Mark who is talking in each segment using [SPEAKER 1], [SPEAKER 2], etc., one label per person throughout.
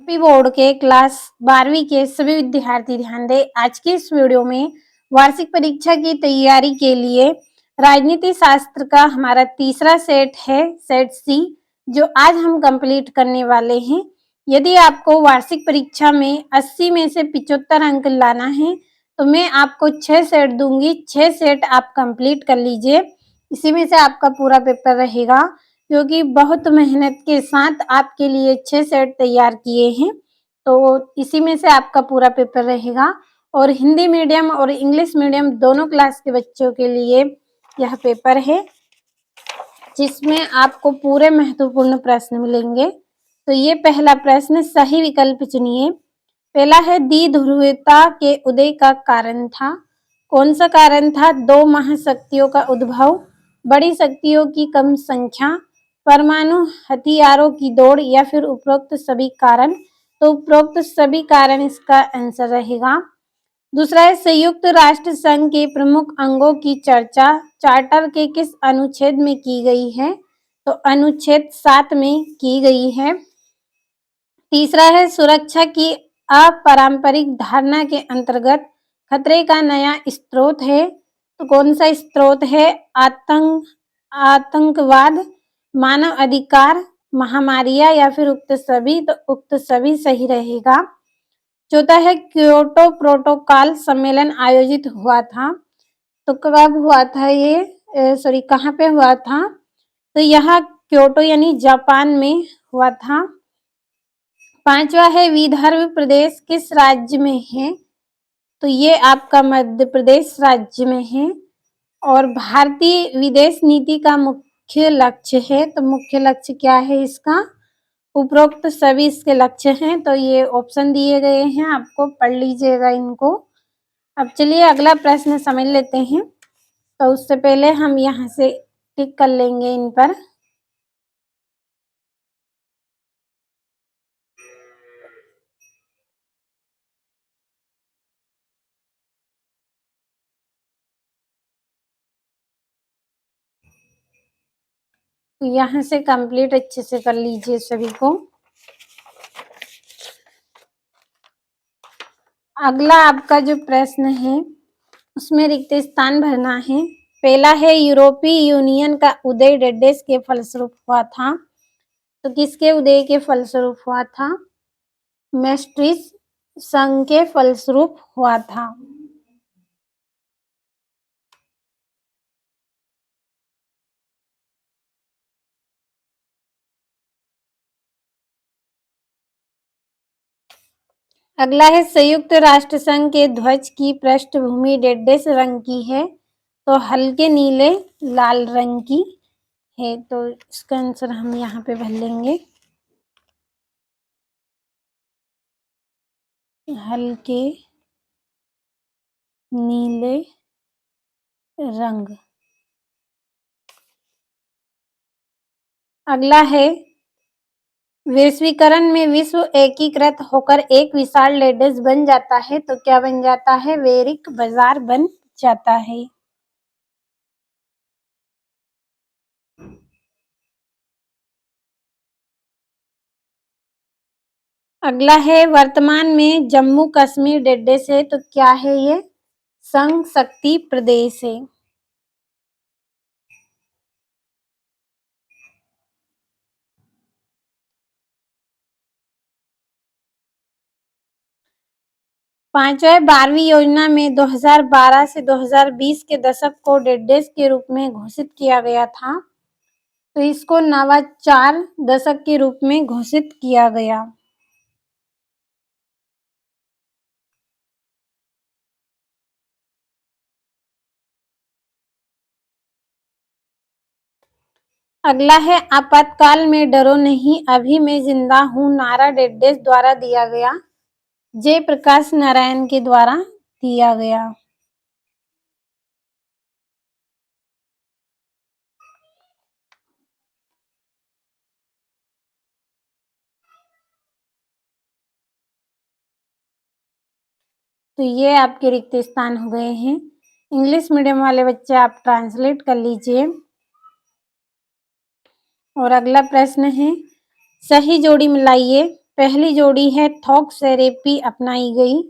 [SPEAKER 1] UP board के class 12वीं के सभी विद्यार्थी ध्यान दें। आज के इस वीडियो में वार्षिक परीक्षा की तैयारी के लिए राजनीति शास्त्र का हमारा तीसरा सेट है, सेट सी, जो आज हम कंप्लीट करने वाले हैं। यदि आपको वार्षिक परीक्षा में 80 में से 75 अंक लाना है तो मैं आपको 6 सेट दूंगी। 6 सेट आप कंप्लीट कर लीजिए, इसी में से आपका पूरा पेपर रहेगा, क्योंकि बहुत मेहनत के साथ आपके लिए 6 सेट तैयार किए हैं। तो इसी में से आपका पूरा पेपर रहेगा और हिंदी मीडियम और इंग्लिश मीडियम दोनों क्लास के बच्चों के लिए यह पेपर है, जिसमें आपको पूरे महत्वपूर्ण प्रश्न मिलेंगे। तो ये पहला प्रश्न, सही विकल्प चुनिए। पहला है, दी ध्रुवीयता के उदय का कारण था। कौन सा कारण था? 2 महाशक्तियों का उद्भव, बड़ी शक्तियों की कम संख्या, परमाणु हथियारों की दौड़, या फिर उपरोक्त सभी कारण। तो उपरोक्त सभी कारण इसका आंसर रहेगा। दूसरा है, संयुक्त राष्ट्र संघ के प्रमुख अंगों की चर्चा चार्टर के किस अनुच्छेद में की गई है? तो अनुच्छेद 7 में की गई है। तीसरा है, सुरक्षा की अपारंपरिक धारणा के अंतर्गत खतरे का नया स्रोत है। तो कौन सा स्रोत है? आतंकवाद, मानव अधिकार, महामारियां, या फिर उक्त सभी। तो उक्त सभी सही रहेगा। चौथा है, क्योटो प्रोटोकॉल सम्मेलन आयोजित हुआ था। तो कब हुआ था ये? कहाँ पे हुआ था? तो यह क्योटो यानी जापान में हुआ था। पांचवा है, विदर्भ प्रदेश किस राज्य में है? तो ये आपका मध्य प्रदेश राज्य में है। और भारतीय विदेश नीति का मुख्य लक्ष्य है। तो मुख्य लक्ष्य क्या है इसका? उपरोक्त सभी इसके लक्ष्य हैं। तो ये ऑप्शन दिए गए हैं, आपको पढ़ लीजिएगा इनको। अब चलिए अगला प्रश्न समझ लेते हैं। तो उससे पहले हम यहाँ से टिक कर लेंगे इन पर। यहाँ से कंप्लीट अच्छे से कर लीजिए सभी को। अगला आपका जो प्रश्न है उसमें रिक्त स्थान भरना है। पहला है, यूरोपीय यूनियन का उदय डेडेस के फलस्वरूप हुआ था। तो किसके उदय के फलस्वरूप हुआ था? मैस्ट्रिच संघ के फलस्वरूप हुआ था। अगला है, संयुक्त राष्ट्र संघ के ध्वज की पृष्ठभूमि डेडेस रंग की है। तो हल्के नीले लाल रंग की है। तो इसका आंसर हम यहाँ पे भर लेंगे, हल्के नीले रंग। अगला है, वैश्वीकरण में विश्व एकीकृत होकर एक विशाल डेडेस बन जाता है। तो क्या बन जाता है? वैश्विक बाजार बन जाता है। अगला है, वर्तमान में जम्मू कश्मीर डेडेस है। तो क्या है ये? संघ शक्ति प्रदेश है। पांचवा, 12वीं योजना में 2012 से 2020 के दशक को डेडेस के रूप में घोषित किया गया था। तो इसको नवाचार दशक के रूप में घोषित किया गया। अगला है, आपातकाल में डरो नहीं अभी मैं जिंदा हूँ नारा डेडेस द्वारा दिया गया। जयप्रकाश नारायण के द्वारा दिया गया। तो ये आपके रिक्त स्थान हो गए हैं। इंग्लिश मीडियम वाले बच्चे आप ट्रांसलेट कर लीजिए। और अगला प्रश्न है, सही जोड़ी मिलाइए। पहली जोड़ी है थोक्स-थेरेपी अपनाई गई।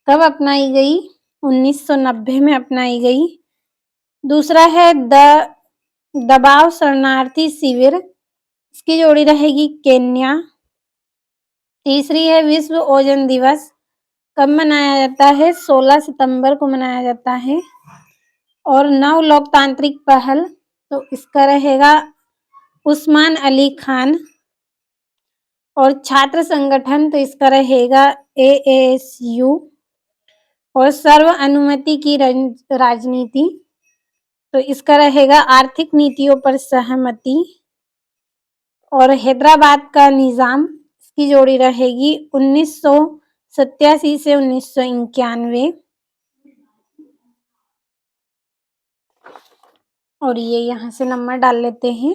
[SPEAKER 1] कब अपनाई गई? 1990 में अपनाई गई। दूसरा है दबाव शरणार्थी शिविर, इसकी जोड़ी रहेगी केन्या। तीसरी है विश्व ओजोन दिवस, कब मनाया जाता है? 16 सितंबर को मनाया जाता है। और नव लोकतांत्रिक पहल, तो इसका रहेगा उस्मान अली खान। और छात्र संगठन, तो इसका रहेगा एएसयू। और सर्व अनुमति की राजनीति, तो इसका रहेगा आर्थिक नीतियों पर सहमति। और हैदराबाद का निजाम, इसकी जोड़ी रहेगी 1987 से 1991। और ये यहाँ से नंबर डाल लेते हैं।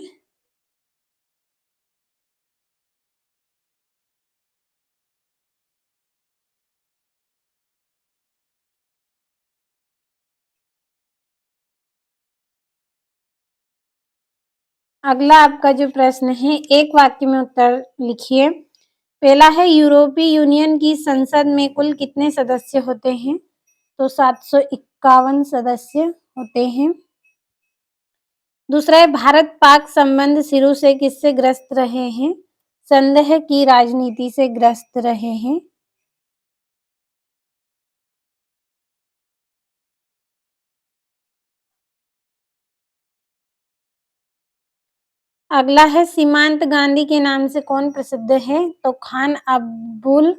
[SPEAKER 1] अगला आपका जो प्रश्न है, एक वाक्य में उत्तर लिखिए। पहला है यूरोपीय यूनियन की संसद में कुल कितने सदस्य होते हैं? तो 751 सदस्य होते हैं। दूसरा है भारत पाक संबंध शुरू से किससे ग्रस्त रहे हैं? संदेह की राजनीति से ग्रस्त रहे हैं। अगला है सीमांत गांधी के नाम से कौन प्रसिद्ध है? तो खान अब्दुल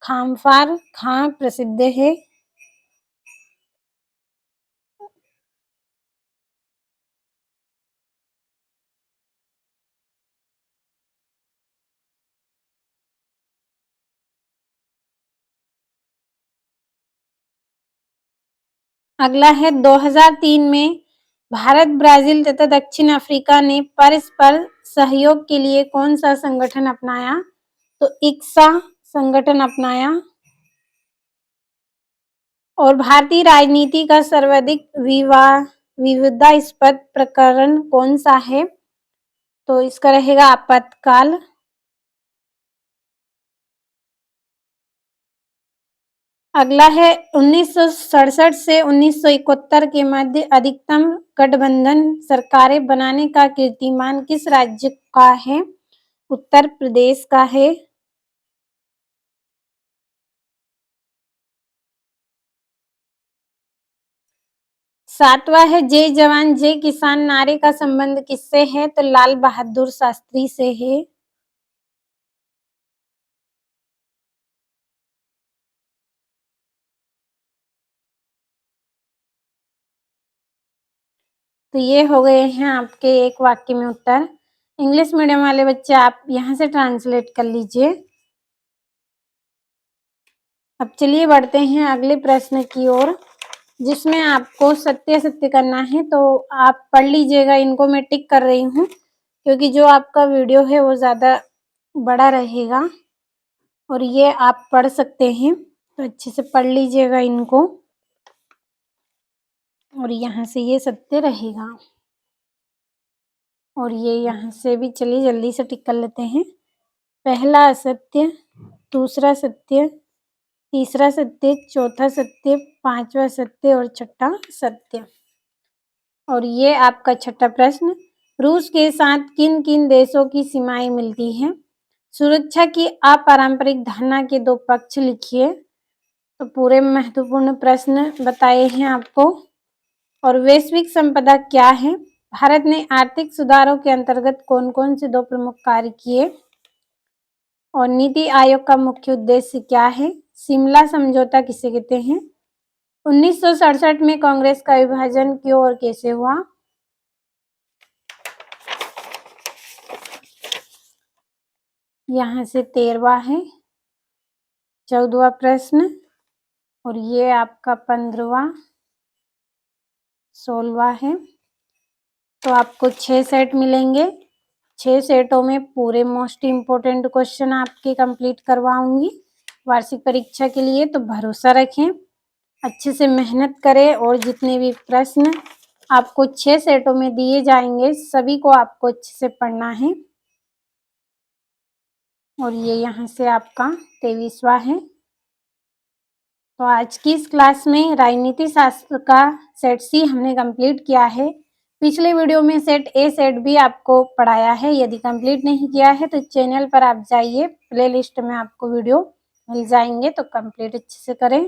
[SPEAKER 1] खामफार खां प्रसिद्ध है। अगला है 2003 में भारत, ब्राजील तथा दक्षिण अफ्रीका ने परस्पर सहयोग के लिए कौन सा संगठन अपनाया? तो इक्सा संगठन अपनाया। और भारतीय राजनीति का सर्वाधिक विवादास्पद प्रकरण कौन सा है? तो इसका रहेगा आपातकाल। अगला है 1967 से 1971 के मध्य अधिकतम गठबंधन सरकारें बनाने का कीर्तिमान किस राज्य का है? उत्तर प्रदेश का है। सातवां है जय जवान जय किसान नारे का संबंध किससे है? तो लाल बहादुर शास्त्री से है। तो ये हो गए हैं आपके एक वाक्य में उत्तर। इंग्लिश मीडियम वाले बच्चे आप यहाँ से ट्रांसलेट कर लीजिए। अब चलिए बढ़ते हैं अगले प्रश्न की ओर, जिसमें आपको सत्य सत्य करना है। तो आप पढ़ लीजिएगा, इनको मैं टिक कर रही हूँ क्योंकि जो आपका वीडियो है वो ज़्यादा बड़ा रहेगा और ये आप पढ़ सकते हैं, तो अच्छे से पढ़ लीजिएगा इनको। और यहाँ से ये सत्य रहेगा और ये यहाँ से भी, चलिए जल्दी से टिक कर लेते हैं। पहला असत्य, दूसरा सत्य, तीसरा सत्य, चौथा सत्य, पांचवा सत्य और छठा सत्य। और ये आपका छठा प्रश्न, रूस के साथ किन किन देशों की सीमाएं मिलती हैं? सुरक्षा की अपारंपरिक धारणा के दो पक्ष लिखिए। तो पूरे महत्वपूर्ण प्रश्न बताए हैं आपको। और वैश्विक संपदा क्या है? भारत ने आर्थिक सुधारों के अंतर्गत कौन कौन से दो प्रमुख कार्य किए? और नीति आयोग का मुख्य उद्देश्य क्या है? शिमला समझौता किसे कहते हैं? 1967 में कांग्रेस का विभाजन क्यों और कैसे हुआ? यहाँ से 13वां है। 14वां प्रश्न, और ये आपका 15वां, 16वां है। तो आपको 6 सेट मिलेंगे। 6 सेटों में पूरे मोस्ट इम्पोर्टेंट क्वेश्चन आपके कंप्लीट करवाऊंगी वार्षिक परीक्षा के लिए। तो भरोसा रखें, अच्छे से मेहनत करें और जितने भी प्रश्न आपको 6 सेटों में दिए जाएंगे सभी को आपको अच्छे से पढ़ना है। और ये यहाँ से आपका 23वां है। तो आज की इस क्लास में राजनीति शास्त्र का सेट सी हमने कंप्लीट किया है। पिछले वीडियो में सेट ए सेट बी आपको पढ़ाया है। यदि कंप्लीट नहीं किया है तो चैनल पर आप जाइए, प्लेलिस्ट में आपको वीडियो मिल जाएंगे, तो कंप्लीट अच्छे से करें।